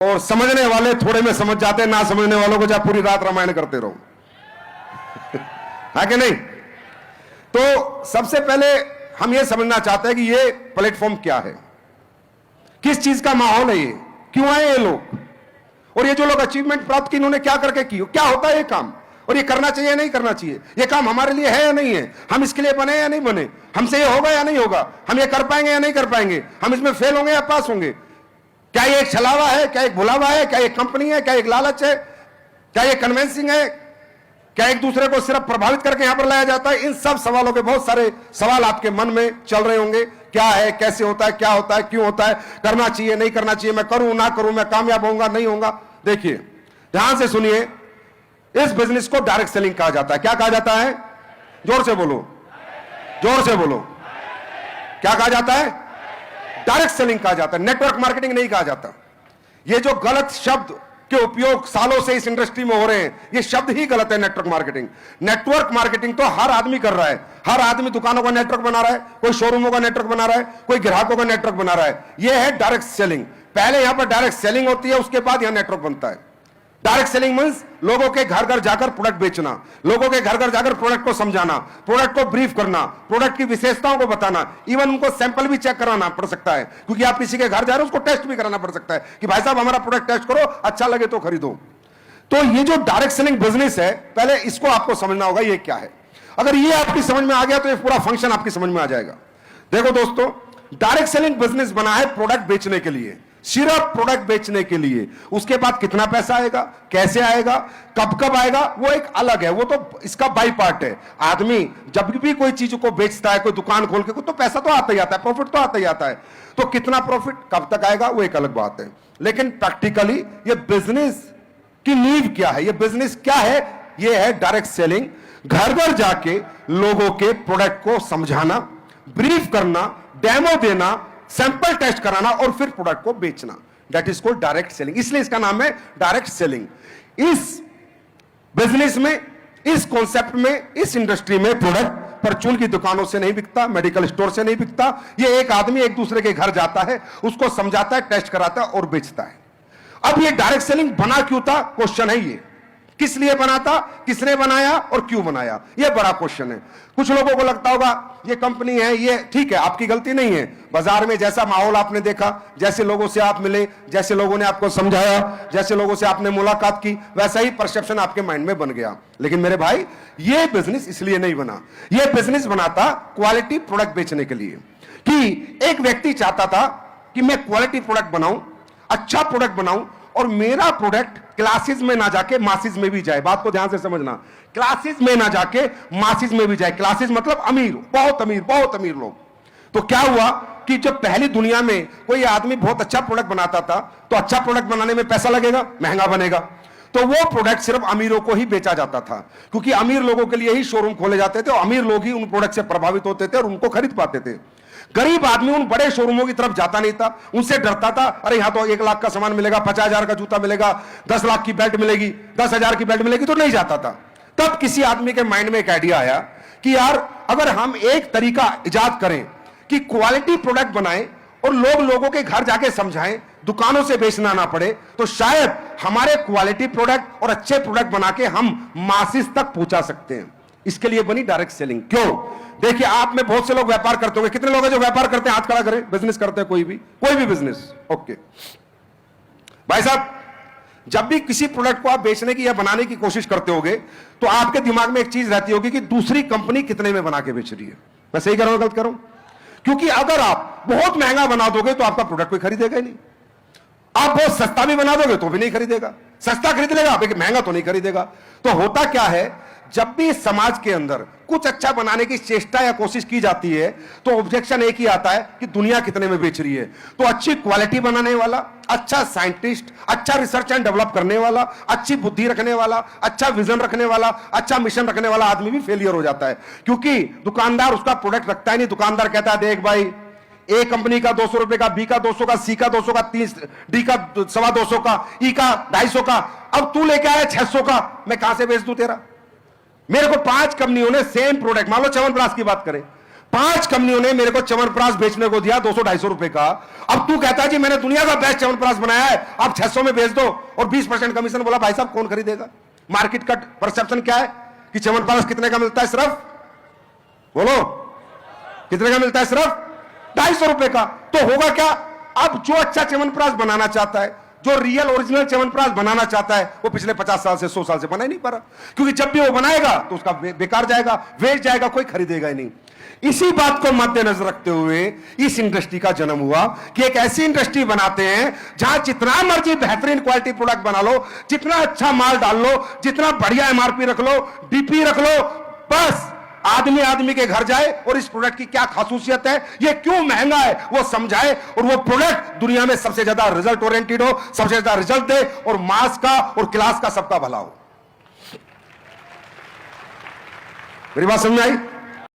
और समझने वाले थोड़े में समझ जाते हैं, ना समझने वालों को चाहे पूरी रात रामायण करते रहो। है कि नहीं? तो सबसे पहले हम यह समझना चाहते हैं कि ये प्लेटफॉर्म क्या है, किस चीज का माहौल है, ये क्यों आए ये लोग, और ये जो लोग अचीवमेंट प्राप्त की इन्होंने क्या करके की, क्या होता है ये काम, और ये करना चाहिए या नहीं करना चाहिए, ये काम हमारे लिए है या नहीं है, हम इसके लिए बने या नहीं बने, हमसे ये होगा या नहीं होगा, हम ये कर पाएंगे या नहीं कर पाएंगे, हम इसमें फेल होंगे या पास होंगे, क्या ये एक छलावा है, क्या एक भुलावा है, क्या एक कंपनी है, क्या एक लालच है, क्या ये कन्वेंसिंग है, क्या एक दूसरे को सिर्फ प्रभावित करके यहां पर लाया जाता है। इन सब सवालों के बहुत सारे सवाल आपके मन में चल रहे होंगे, क्या है, कैसे होता है, क्या होता है, क्यों होता है, करना चाहिए नहीं करना चाहिए, मैं करूं ना करूं, मैं कामयाब होऊंगा नहीं होऊंगा। देखिए ध्यान से सुनिए, इस बिजनेस को डायरेक्ट सेलिंग कहा जाता है। क्या कहा जाता है? जोर से बोलो, जोर से बोलो, क्या कहा जाता है? डायरेक्ट सेलिंग कहा जाता है, नेटवर्क मार्केटिंग नहीं कहा जाता। ये जो गलत शब्द के उपयोग सालों से इस इंडस्ट्री में हो रहे हैं, ये शब्द ही गलत है। नेटवर्क मार्केटिंग, नेटवर्क मार्केटिंग तो हर आदमी कर रहा है, हर आदमी दुकानों का नेटवर्क बना रहा है, कोई शोरूमों का नेटवर्क बना रहा है, कोई ग्राहकों का नेटवर्क बना रहा है। यह है डायरेक्ट सेलिंग। पहले यहां पर डायरेक्ट सेलिंग होती है, उसके बाद यहां नेटवर्क बनता है। डायरेक्ट सेलिंग मींस लोगों के घर घर जाकर प्रोडक्ट बेचना, लोगों के घर घर जाकर प्रोडक्ट को समझाना, प्रोडक्ट को ब्रीफ करना, प्रोडक्ट की विशेषताओं को बताना, इवन उनको सैंपल भी चेक कराना पड़ सकता है, क्योंकि आप किसी के घर जा रहे हो उसको टेस्ट भी कराना पड़ सकता है कि भाई साहब हमारा प्रोडक्ट टेस्ट करो, अच्छा लगे तो खरीदो। तो ये जो डायरेक्ट सेलिंग बिजनेस है, पहले इसको आपको समझना होगा ये क्या है। अगर ये आपकी समझ में आ गया तो ये पूरा फंक्शन आपकी समझ में आ जाएगा। देखो दोस्तों, डायरेक्ट सेलिंग बिजनेस बना है प्रोडक्ट बेचने के लिए, सिर्फ प्रोडक्ट बेचने के लिए। उसके बाद कितना पैसा आएगा, कैसे आएगा, कब कब आएगा, वो एक अलग है, वो तो इसका बाई पार्ट है। आदमी जब भी कोई चीज को बेचता है, कोई दुकान खोल के, तो पैसा तो आता ही आता है, प्रॉफिट तो आता ही आता है। तो कितना प्रॉफिट कब तक आएगा वो एक अलग बात है। लेकिन प्रैक्टिकली ये बिजनेस की नींव क्या है, ये बिजनेस क्या है? ये है डायरेक्ट सेलिंग। घर घर जाके लोगों के प्रोडक्ट को समझाना, ब्रीफ करना, डेमो देना, सैंपल टेस्ट कराना और फिर प्रोडक्ट को बेचना। That is called direct selling, इसलिए इसका नाम है डायरेक्ट सेलिंग। इस बिजनेस में, इस कॉन्सेप्ट में, इस इंडस्ट्री में प्रोडक्ट परचून की दुकानों से नहीं बिकता, मेडिकल स्टोर से नहीं बिकता। ये एक आदमी एक दूसरे के घर जाता है, उसको समझाता है, टेस्ट कराता है और बेचता है। अब ये डायरेक्ट सेलिंग बना क्यों था, क्वेश्चन है ये। किस लिए बना था, किसने बनाया और क्यों बनाया, ये बड़ा क्वेश्चन है। कुछ लोगों को लगता होगा ये कंपनी है, ये ठीक है, आपकी गलती नहीं है। बाजार में जैसा माहौल आपने देखा, जैसे लोगों से आप मिले, जैसे लोगों ने आपको समझाया, जैसे लोगों से आपने मुलाकात की, वैसा ही परसेप्शन आपके माइंड में बन गया। लेकिन मेरे भाई, ये बिजनेस इसलिए नहीं बना। ये बिजनेस बना था क्वालिटी प्रोडक्ट बेचने के लिए, कि एक व्यक्ति चाहता था कि मैं क्वालिटी प्रोडक्ट बनाऊं, अच्छा प्रोडक्ट बनाऊं, और मेरा प्रोडक्ट क्लासेस में ना जाके मासिस में भी जाए। बात को ध्यान से समझना, क्लासेस में ना जाके मासिस में भी जाए। क्लासेस मतलब अमीर, बहुत अमीर लोग। तो क्या हुआ कि जब पहली दुनिया में कोई आदमी बहुत अच्छा प्रोडक्ट बनाता था, तो अच्छा प्रोडक्ट बनाने में पैसा लगेगा, महंगा बनेगा, तो वो प्रोडक्ट सिर्फ अमीरों को ही बेचा जाता था, क्योंकि अमीर लोगों के लिए ही शोरूम खोले जाते थे और अमीर लोग ही उन प्रोडक्ट से प्रभावित होते थे और उनको खरीद पाते थे। गरीब आदमी उन बड़े शोरूमों की तरफ जाता नहीं था, उनसे डरता था। अरे यहां तो 1 लाख का सामान मिलेगा, 50,000 का जूता मिलेगा, 10 लाख की बेल्ट मिलेगी, 10,000 की बेल्ट मिलेगी, तो नहीं जाता था। तब किसी आदमी के माइंड में एक आइडिया आया कि यार अगर हम एक तरीका इजाद करें कि क्वालिटी प्रोडक्ट बनाएं और लोगों के घर जाके समझाएं, दुकानों से बेचना ना पड़े, तो शायद हमारे क्वालिटी प्रोडक्ट और अच्छे प्रोडक्ट बना के हम मासिस तक पहुंचा सकते हैं। इसके लिए बनी डायरेक्ट सेलिंग। क्यों? देखिए, आप में बहुत से लोग व्यापार करते होंगे। कितने लोग हैं जो व्यापार करते हैं? हाथ खड़ा करें। बिजनेस करते हैं, कोई भी बिजनेस। ओके भाई साहब, जब भी किसी प्रोडक्ट को आप बेचने की या बनाने की कोशिश करते होगे, तो आपके दिमाग में एक चीज रहती होगी कि दूसरी कंपनी कितने में बना के बेच रही है। मैं सही कर रहा हूं, गलत कर रहा हूं? क्योंकि अगर आप बहुत महंगा बना दोगे तो आपका प्रोडक्ट कोई खरीदेगा ही नहीं। आप बहुत सस्ता भी बना दोगे तो भी नहीं खरीदेगा। सस्ता खरीद लेगा, महंगा तो नहीं खरीदेगा। तो होता क्या है, जब भी समाज के अंदर कुछ अच्छा बनाने की चेष्टा या कोशिश की जाती है, तो ऑब्जेक्शन एक ही आता है कि दुनिया कितने में बेच रही है। तो अच्छी क्वालिटी बनाने वाला, अच्छा साइंटिस्ट, अच्छा रिसर्च एंड डेवलप करने वाला, अच्छी बुद्धि रखने वाला, अच्छा विजन रखने वाला, अच्छा मिशन रखने वाला आदमी भी फेलियर हो जाता है, क्योंकि दुकानदार उसका प्रोडक्ट रखता है नहीं। दुकानदार कहता है, देख भाई, ए कंपनी का 200 रुपए का, बी का 200 का, सी का 200 का, 30, डी का 225 का, ई का 250 का। अब तू लेके आया 600 का, मैं कहां से बेच दूं तेरा? मेरे को 5 कंपनियों ने सेम प्रोडक्ट, मान लो च्यवनप्राश की बात करें, 5 कंपनियों ने मेरे को च्यवनप्राश बेचने को दिया 200-250 रुपए का। अब तू कहता है जी मैंने दुनिया का बेस्ट च्यवनप्राश बनाया है, आप 600 में बेच दो और 20% कमीशन। बोला भाई साहब कौन खरीदेगा? मार्केट का परसेप्शन क्या है कि च्यवनप्राश कितने का मिलता है? सिर्फ बोलो कितने का मिलता है? सिर्फ 250 रुपए का। तो होगा क्या? अब जो अच्छा च्यवनप्राश बनाना चाहता है, जो रियल ओरिजिनल च्यवनप्राश बनाना चाहता है, वो पिछले 50 साल से 100 साल से बना ही नहीं पा रहा, क्योंकि जब भी वो बनाएगा तो उसका बेकार जाएगा, वेस्ट जाएगा, कोई खरीदेगा ही नहीं। इसी बात को मद्देनजर रखते हुए इस इंडस्ट्री का जन्म हुआ कि एक ऐसी इंडस्ट्री बनाते हैं जहां जितना मर्जी बेहतरीन क्वालिटी प्रोडक्ट बना लो, जितना अच्छा माल डाल लो, जितना बढ़िया एमआरपी रख लो, डीपी रख लो, बस आदमी आदमी के घर जाए और इस प्रोडक्ट की क्या खासूसियत है, ये क्यों महंगा है, वो समझाए और वो प्रोडक्ट दुनिया में सबसे ज्यादा रिजल्ट ओरिएंटेड हो, सबसे ज्यादा रिजल्ट दे और मास का और क्लास का सबका भला हो। मेरी बात समझ में आई?